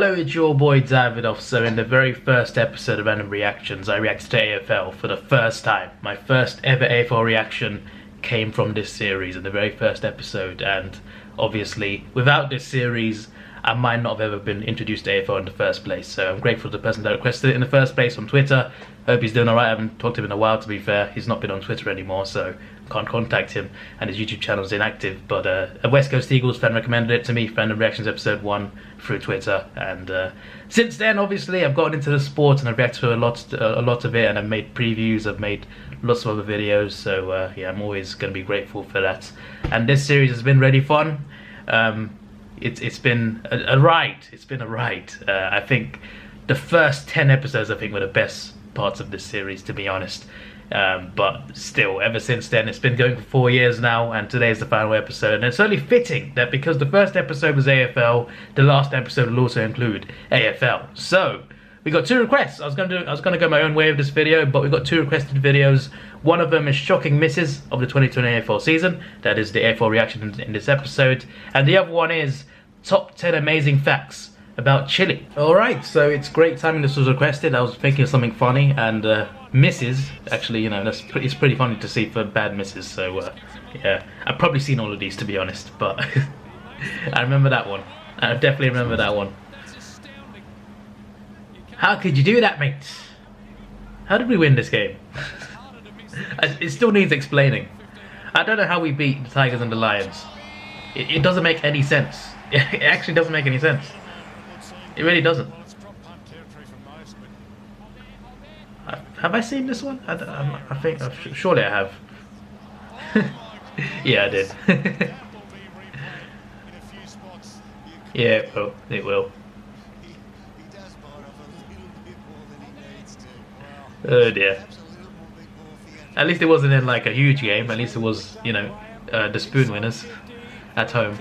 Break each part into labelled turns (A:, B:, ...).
A: Hello, it's your boy Davidoff. So in the very first episode of Random Reactions, I reacted to AFL for the first time. My first ever AFL reaction came from this series in the very first episode, and obviously without this series I might not have ever been introduced to AFL in the first place. So I'm grateful to the person that requested it in the first place on Twitter. Hope he's doing alright. I haven't talked to him in a while, to be fair. He's not been on Twitter anymore, so can't contact him, and his YouTube channel is inactive. But a West Coast Eagles fan recommended it to me, Random Reactions episode 1, through Twitter, and since then obviously I've gotten into the sport and I've reacted to a lot of it, and I've made previews, I've made lots of other videos, so yeah, I'm always going to be grateful for that. And this series has been really fun. It's been a ride. It's been a ride. I think the first 10 episodes I think were the best parts of this series, to be honest. But still, ever since then, it's been going for 4 years now, and today is the final episode. And it's only fitting that because the first episode was AFL, the last episode will also include AFL. So we got 2 requests. I was gonna go my own way with this video, but we got 2 requested videos. One of them is shocking misses of the 2020 AFL season. That is the AFL reaction in this episode, and the other one is top 10 amazing facts about Chile. Alright, so it's great timing this was requested. I was thinking of something funny, and misses, actually, you know, it's pretty funny to see for bad misses, so yeah, I've probably seen all of these, to be honest, but I remember that one. I definitely remember that one. How could you do that, mate? How did we win this game? It still needs explaining. I don't know how we beat the Tigers and the Lions. It doesn't make any sense. It actually doesn't make any sense. It really doesn't. Have I seen this one? I think, surely I have. Yeah, I did. Yeah, it will. Oh dear. At least it wasn't in like a huge game. At least it was, you know, the spoon winners at home.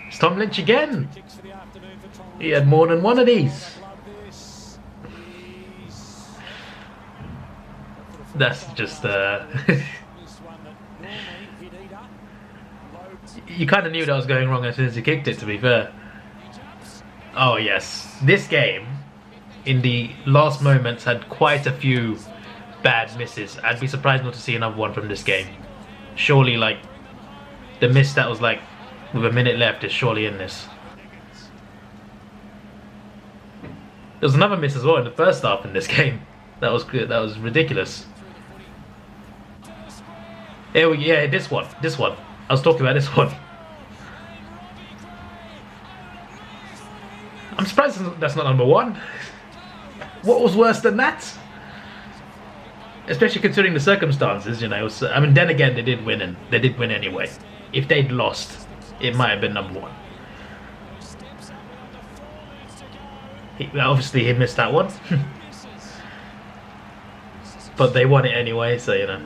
A: It's Tom Lynch again. He had more than one of these. That's just you kind of knew that was going wrong as soon as he kicked it, to be fair. Oh yes, this game in the last moments had quite a few bad misses. I'd be surprised not to see another one from this game. Surely, like, the miss that was like with a minute left is surely in this. There was another miss as well in the first half in this game. That was good. That was ridiculous. Yeah, this one. I was talking about this one. I'm surprised that's not number 1. What was worse than that? Especially considering the circumstances, you know. I mean, then again, they did win, and they did win anyway. If they'd lost, it might have been number 1. Obviously, he missed that one. But they won it anyway, so, you know.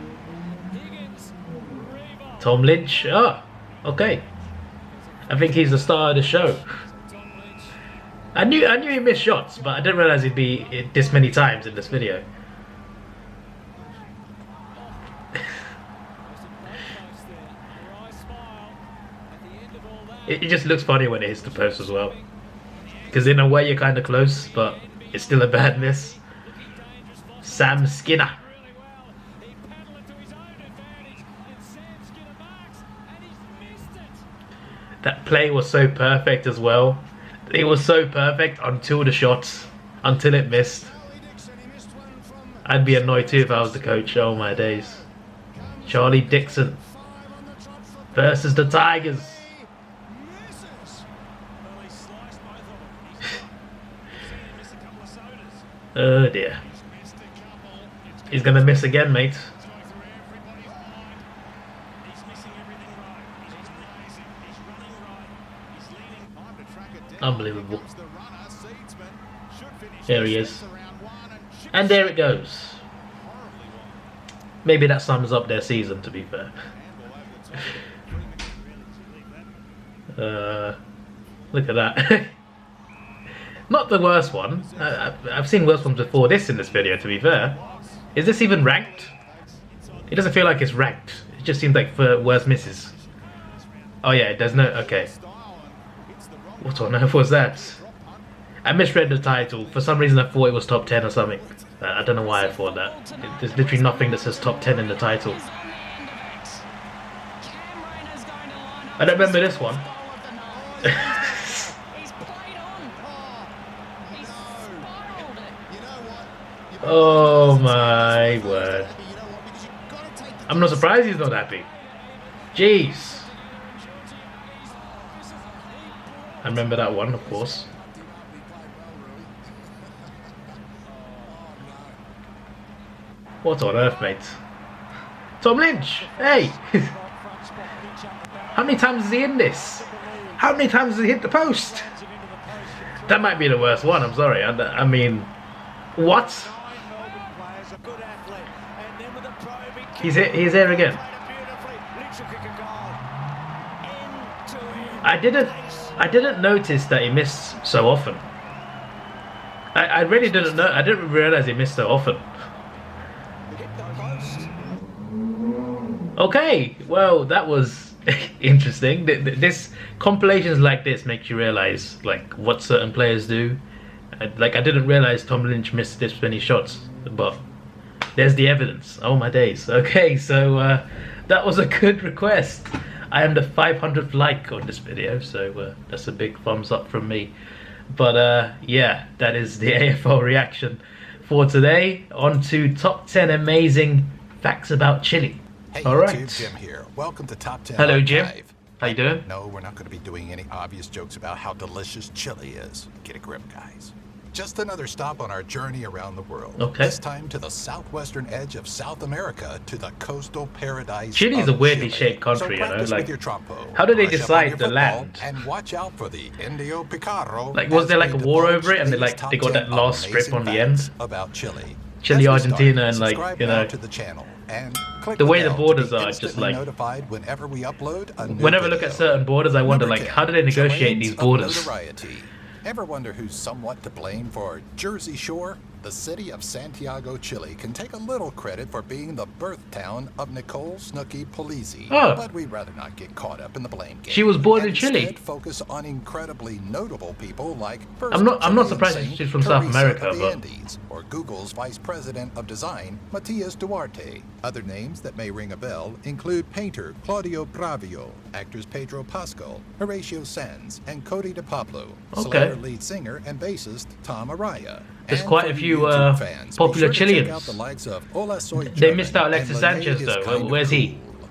A: Tom Lynch, okay. I think he's the star of the show. I knew he missed shots, but I didn't realize he'd be this many times in this video. It just looks funny when it hits the post as well, because in a way you're kind of close, but it's still a bad miss. Sam Skinner. That play was so perfect as well. It was so perfect until the shots, until it missed. I'd be annoyed too if I was the coach. Oh my days. Charlie Dixon versus the Tigers. Oh dear. He's gonna miss again, mate. Unbelievable. There he is. And there it goes. Maybe that sums up their season, to be fair. Look at that. Not the worst one. I've seen worse ones before this in this video, to be fair. Is this even ranked? It doesn't feel like it's ranked. It just seems like for worst misses. Oh yeah, there's no... Okay. What on earth was that? I misread the title. For some reason I thought it was top 10 or something. I don't know why I thought that. There's literally nothing that says top 10 in the title. I don't remember this one. Oh my word. I'm not surprised he's not happy. Jeez. I remember that one, of course. What on earth, mate? Tom Lynch! Hey! How many times is he in this? How many times has he hit the post? That might be the worst one, I'm sorry. I mean, what? He's here again. I didn't notice that he missed so often. I really didn't know. I didn't realize he missed so often. Okay, well that was interesting. This compilations like this make you realize like what certain players do. Like I didn't realize Tom Lynch missed this many shots, but there's the evidence. Oh my days. Okay, so that was a good request. I am the 500th like on this video, so that's a big thumbs up from me. But yeah, that is the AFL reaction for today. On to top 10 amazing facts about Chile.
B: Hey,
A: all right.
B: YouTube, Jim here. Welcome to Top 10
A: Hello,
B: Archive.
A: Jim. How you doing?
B: No, we're not going to be doing any obvious jokes about how delicious chili is. Get a grip, guys. Just another stop on our journey around the world.
A: Okay.
B: This time to the southwestern edge of South America, to the coastal paradise.
A: Chile is a weirdly
B: Chile.
A: shaped country,
B: so
A: you know.
B: practice
A: Like,
B: with your trompo,
A: how did they
B: brush up on
A: decide
B: your
A: the
B: football,
A: land?
B: And watch out for the Indio Picaro.
A: Like, was there like a
B: as we
A: war
B: divulge
A: over it, and they
B: these
A: like
B: top
A: they got
B: 10
A: that last strip on the
B: amazing
A: end?
B: facts about Chile.
A: Chile,
B: As we start,
A: Argentina, and like
B: subscribe
A: you
B: now
A: know.
B: to the channel and click
A: The way the
B: bell to
A: borders
B: be
A: are, just
B: instantly
A: like
B: notified whenever we upload a new
A: whenever I look at
B: video.
A: certain borders, I wonder
B: Number
A: like
B: 10,
A: how do they negotiate
B: Chileans
A: these
B: of
A: borders?
B: notoriety. Ever wonder who's somewhat to blame for Jersey Shore? The city of Santiago, Chile can take a little credit for being the birth town of Nicole Snooki Polizzi.
A: Oh.
B: But we'd rather not get caught up in the blame game.
A: She was born in
B: and
A: Chile.
B: Instead focus on incredibly notable people like
A: I'm not
B: Chilean
A: surprised
B: saint
A: she's from South
B: Teresa
A: America,
B: of the
A: but
B: Andes, or Google's vice president of design, Matias Duarte. Other names that may ring a bell include painter Claudio Bravio, actors Pedro Pascal, Horatio Sanz, and Cody DePablo,
A: Okay.
B: Slayer lead singer and bassist Tom Araya.
A: There's
B: And
A: quite
B: for
A: a
B: you
A: few
B: YouTube fans, be
A: popular
B: sure to check
A: Chileans.
B: out the likes of Hola Soy
A: They
B: German
A: missed out
B: and
A: Alexis
B: Malay
A: Sanchez
B: is
A: though.
B: Kind of
A: Where's he?
B: Cool.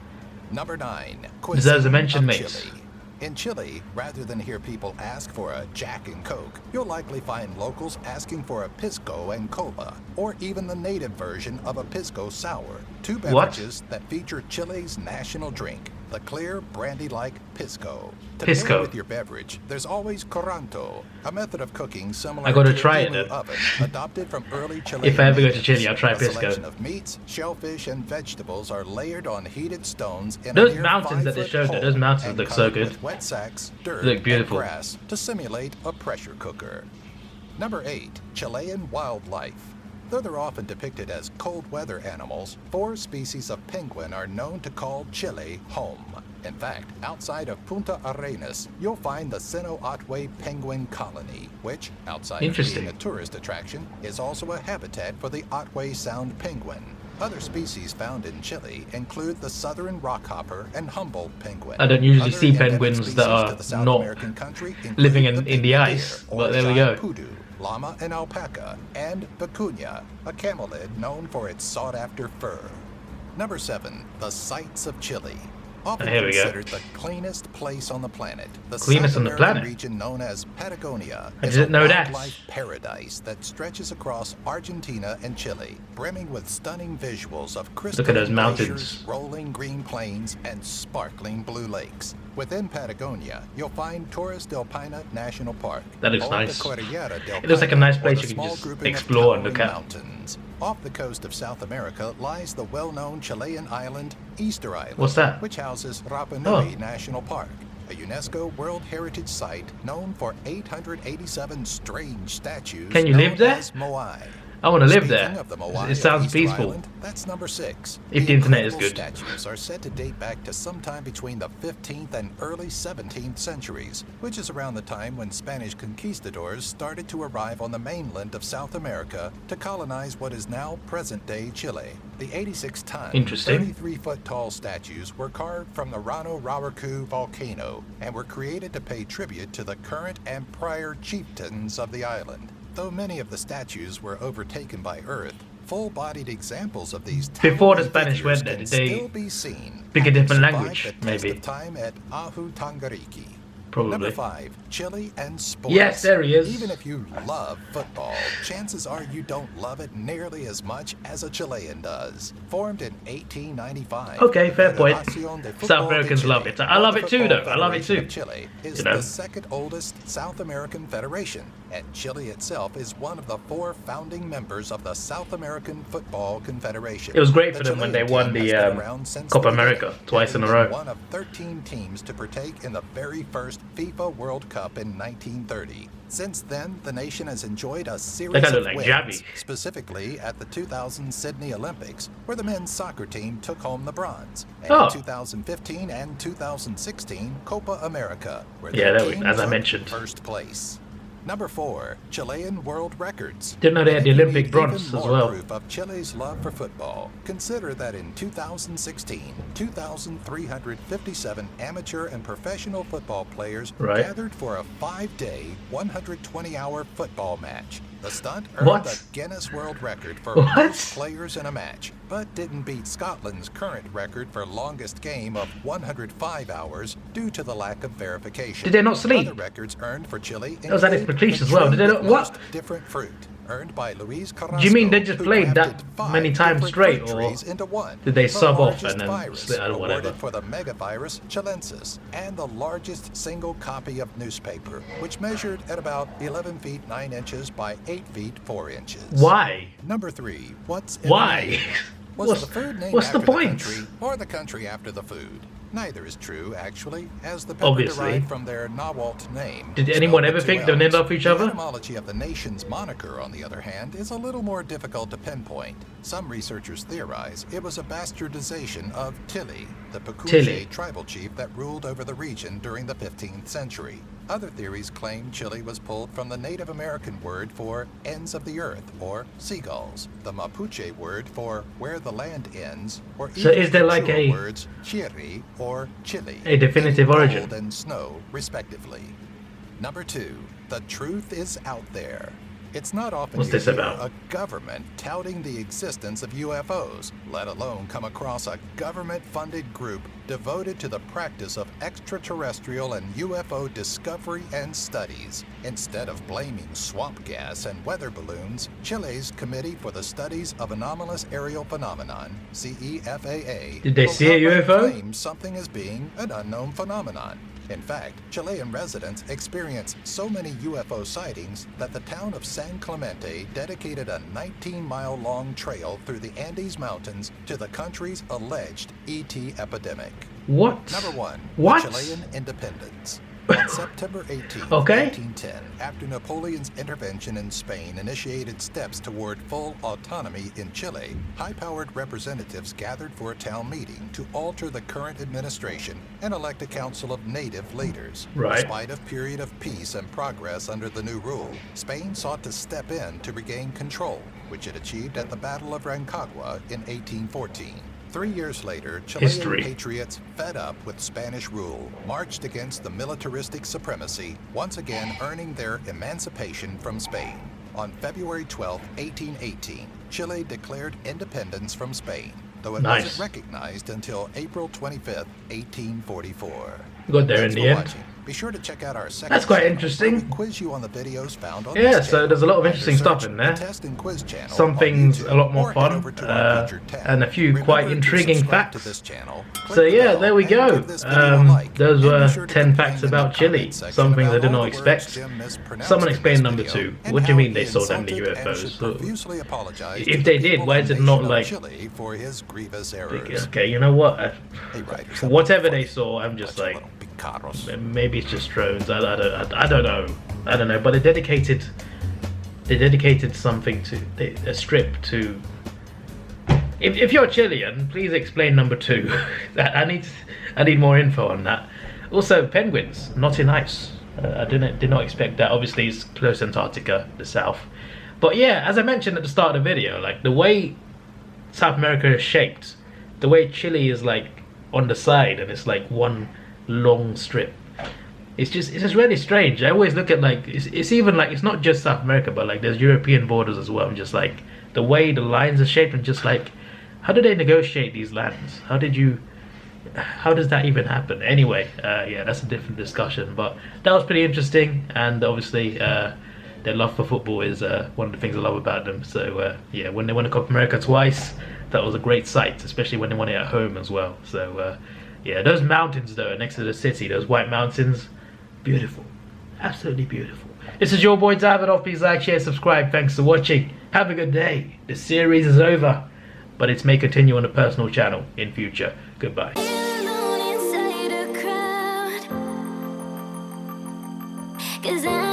B: Number 9.
A: Deserves a
B: Cuisine
A: mention,
B: of
A: mate.
B: Chile. In Chile, rather than hear people ask for a Jack and Coke, you'll likely find locals asking for a Pisco and Cola, or even the native version of a Pisco Sour, two beverages that feature Chile's national drink, the clear, brandy-like Pisco. To pair
A: Pisco.
B: with your beverage, there's always Coranto, a method of cooking similar
A: I gotta
B: to
A: try
B: a
A: it
B: igloo
A: then.
B: oven, adopted from early Chilean
A: If I ever go to
B: natives.
A: Chile, I'll try
B: A
A: Pisco.
B: selection of meats, shellfish, and vegetables are layered on heated stones in
A: Those
B: a near
A: mountains that they
B: 5-foot
A: showed there,
B: hole
A: those mountains
B: and
A: look so
B: covered
A: good.
B: with wet sacks, dirt,
A: They look beautiful.
B: and grass to simulate a pressure cooker. Number 8. Chilean wildlife. Though they're often depicted as cold weather animals, 4 species of penguin are known to call Chile home. In fact, outside of Punta Arenas, you'll find the Sino Otway penguin colony, which, outside of being a tourist attraction, is also a habitat for the Otway Sound penguin. Other species found in Chile include the southern rockhopper and Humboldt penguin.
A: I don't usually
B: Other
A: see
B: endemic
A: penguins
B: species
A: that
B: to
A: are
B: the South
A: not
B: American country include
A: living in the
B: penguin
A: ice,
B: deer,
A: but
B: or
A: there we go.
B: giant poodle, llama and alpaca, and vicuña, a camelid known for its sought-after fur. Number 7. The sights of Chile. Often
A: Here we go.
B: considered the cleanest place on the planet, the
A: Cleanest
B: South
A: on the
B: American
A: planet?
B: region known as Patagonia
A: I
B: is
A: didn't
B: a
A: know that.
B: wildlife paradise that stretches across Argentina and Chile, brimming with stunning visuals of crystalline
A: Look at those mountains.
B: glaciers, rolling green plains, and sparkling blue lakes. Within Patagonia, you'll find Torres del Paine National Park.
A: That looks
B: or
A: nice.
B: The Cordillera del
A: It looks like a
B: Paine,
A: nice
B: or
A: place
B: the
A: you can
B: small
A: just
B: grouping of
A: explore and look
B: towering
A: at.
B: mountains. Off the coast of South America lies the well-known Chilean island, Easter Island.
A: What's that?
B: Which houses Rapa
A: Oh.
B: Nui National Park, a UNESCO World Heritage Site known for 887 strange statues
A: Can you
B: known
A: live there?
B: as moai.
A: I want to live
B: Speaking
A: there.
B: of the Moai
A: It sounds
B: Easter
A: peaceful.
B: Island, that's number 6.
A: If the internet is
B: incredible
A: good.
B: Statues are said to date back to sometime between the 15th and early 17th centuries, which is around the time when Spanish conquistadors started to arrive on the mainland of South America to colonize what is now present-day Chile. The 86-ton,
A: Interesting.
B: 33-foot-tall statues were carved from the Rano Raraku volcano and were created to pay tribute to the current and prior chieftains of the island. Though many of the statues were overtaken by Earth, full-bodied examples of these
A: Before the
B: towering
A: Spanish
B: figures
A: went there,
B: can
A: did they
B: still be seen,
A: speak a
B: having
A: different
B: survived
A: language,
B: the test
A: maybe?
B: of time at Ahu Tangariki.
A: Probably.
B: Number 5, Chile and sports.
A: Yes, there he is.
B: Even if you love football, chances are you don't love it nearly as much as a Chilean does. Formed in 1895.
A: Okay, fair point.
B: Federación de Fútbol
A: South Americans
B: de
A: love
B: Chile,
A: it. I love
B: or
A: it
B: the
A: too, though.
B: Football
A: I love it
B: Federation
A: too.
B: of Chile is
A: You know?
B: the second oldest South American federation, and Chile itself is one of the 4 founding members of the South American Football Confederation.
A: It was great for
B: The
A: them when they
B: Chilean
A: won
B: team
A: the
B: has been around since
A: Copa
B: the
A: America
B: beginning,
A: twice in a
B: having been
A: row.
B: one of 13 teams to partake in the very first FIFA World Cup in 1930. Since then, the nation has enjoyed a series
A: They
B: of
A: look like
B: wins,
A: Javi.
B: specifically at the 2000 Sydney Olympics, where the men's soccer team took home the bronze, and
A: Oh.
B: in 2015 and 2016 Copa America, where
A: Yeah,
B: their
A: there we-
B: team
A: as I
B: took
A: mentioned.
B: first place. Number 4, Chilean world records.
A: Didn't know they had the
B: If you
A: Olympic
B: need
A: bronze
B: even
A: as
B: more
A: well.
B: proof of Chile's love for football, consider that in 2016, 2,357 amateur and professional football players
A: Right.
B: gathered for a 5-day, 120-hour football match. The stunt earned
A: What?
B: the Guinness World Record for
A: What?
B: most players in a match, but didn't beat Scotland's current record for longest game of 105 hours due to the lack of verification.
A: Did they not sleep?
B: Other records earned for Chile
A: That was Alex
B: include
A: McLeish
B: the
A: as well. Did they
B: tree
A: not-
B: with
A: what?
B: most different fruit, earned by Luis Carrasco.
A: Do you mean they just
B: who
A: played that
B: crafted 5
A: many times
B: different
A: straight,
B: fruit
A: or
B: trees into one?
A: did they
B: The
A: sub off
B: largest
A: and then
B: virus
A: split or whatever?
B: awarded for the megavirus chilensis, and the largest single copy of newspaper, which measured at about 11 feet 9 inches by 8 feet 4 inches.
A: Why?
B: Number 3, what's in
A: Why?
B: the name? Was
A: What's-
B: the food named
A: what's
B: after
A: the point?
B: country or the country after the food? Neither is true, actually, as the pepper
A: Obviously.
B: derived from their Nahuatl name.
A: Did anyone
B: spelled
A: ever
B: with
A: think
B: 2
A: they'll
B: L's.
A: name off each
B: The
A: other?
B: etymology of the nation's moniker, on the other hand, is a little more difficult to pinpoint. Some researchers theorize it was a bastardization of Tili, the
A: Tili.
B: Pacuche tribal chief that ruled over the region during the 15th century. Other theories claim Chile was pulled from the Native American word for ends of the earth, or seagulls, the Mapuche word for where the land ends, or
A: So
B: even
A: is there
B: the
A: like
B: Chua
A: a-
B: words chiri or chili,
A: A definitive
B: meaning
A: origin?
B: cold and snow, respectively. Number 2, the truth is out there. It's not often
A: What's
B: you
A: this
B: hear
A: about?
B: a government touting the existence of UFOs, let alone come across a government-funded group devoted to the practice of extraterrestrial and UFO discovery and studies. Instead of blaming swamp gas and weather balloons, Chile's Committee for the Studies of Anomalous Aerial Phenomenon, CEFAA,
A: Did they
B: will
A: see a
B: outright
A: UFO?
B: claim something as being an unknown phenomenon. In fact, Chilean residents experience so many UFO sightings that the town of San Clemente dedicated a 19-mile-long trail through the Andes Mountains to the country's alleged ET epidemic.
A: What?
B: Number 1,
A: What?
B: the Chilean independence. On September 18,
A: Okay.
B: 1810, after Napoleon's intervention in Spain initiated steps toward full autonomy in Chile, high-powered representatives gathered for a town meeting to alter the current administration and elect a council of native leaders.
A: Right.
B: Despite a period of peace and progress under the new rule, Spain sought to step in to regain control, which it achieved at the Battle of Rancagua in 1814. 3 years later, Chilean
A: History.
B: patriots, fed up with Spanish rule, marched against the militaristic supremacy, once again earning their emancipation from Spain. On February 12, 1818, Chile declared independence from Spain, though it
A: Nice.
B: wasn't recognized until April 25, 1844.
A: Got there
B: Thanks
A: in the
B: for
A: end.
B: watching. Be sure to check out our second
A: That's quite
B: channel,
A: interesting.
B: where we quiz you on the videos found on
A: Yeah,
B: this
A: so
B: channel.
A: there's a lot of
B: Either
A: interesting stuff
B: search
A: in there.
B: the Test and Quiz channel
A: Some
B: on
A: things
B: YouTube,
A: a lot more
B: or head
A: fun,
B: over to our featured tab.
A: and a few
B: Remember
A: quite
B: to
A: intriguing
B: subscribe to
A: facts.
B: this channel, click
A: So
B: the
A: yeah,
B: bell,
A: there we
B: and
A: go.
B: give this video a like.
A: Those
B: And be
A: were
B: sure to
A: 10
B: complain
A: facts
B: in the
A: about Chile.
B: comment section
A: Some things I
B: about
A: did
B: all
A: not
B: the
A: expect.
B: words Jim mispronounced
A: Someone
B: in
A: explained
B: this
A: number
B: video,
A: 2.
B: and
A: What do you
B: how
A: mean
B: he
A: they saw them, the
B: insulted and
A: UFOs?
B: should
A: So-
B: profusely apologize
A: If
B: to
A: they
B: the
A: did,
B: people
A: why
B: and
A: is it
B: nation
A: not
B: of
A: like-
B: Chile for his grievous errors.
A: Okay, you know what?
B: Hey, writers,
A: For whatever they saw, I'm just
B: bunch of
A: like,
B: little picaros.
A: maybe it's just drones. I don't know. I don't know. But a dedicated they dedicated something to a strip to. If you're Chilean, please explain number 2. I need more info on that. Also, penguins not in ice. I did not expect that. Obviously, it's close to Antarctica, the south. But yeah, as I mentioned at the start of the video, like the way South America is shaped, the way Chile is like on the side and it's like one long strip. It's just really strange. I always look at like it's even like it's not just South America, but like there's European borders as well. I'm just like the way the lines are shaped and just like how do they negotiate these lands? How does that even happen? Anyway, yeah, that's a different discussion. But that was pretty interesting, and obviously their love for football is one of the things I love about them. So yeah, when they won the Copa America twice, that was a great sight, especially when they won it at home as well. So yeah, those mountains though next to the city, those white mountains, beautiful, absolutely beautiful. This is your boy Davidoff. Please like, share, subscribe. Thanks for watching. Have a good day. The series is over, but it may continue on the personal channel in future. Goodbye.
C: Cause I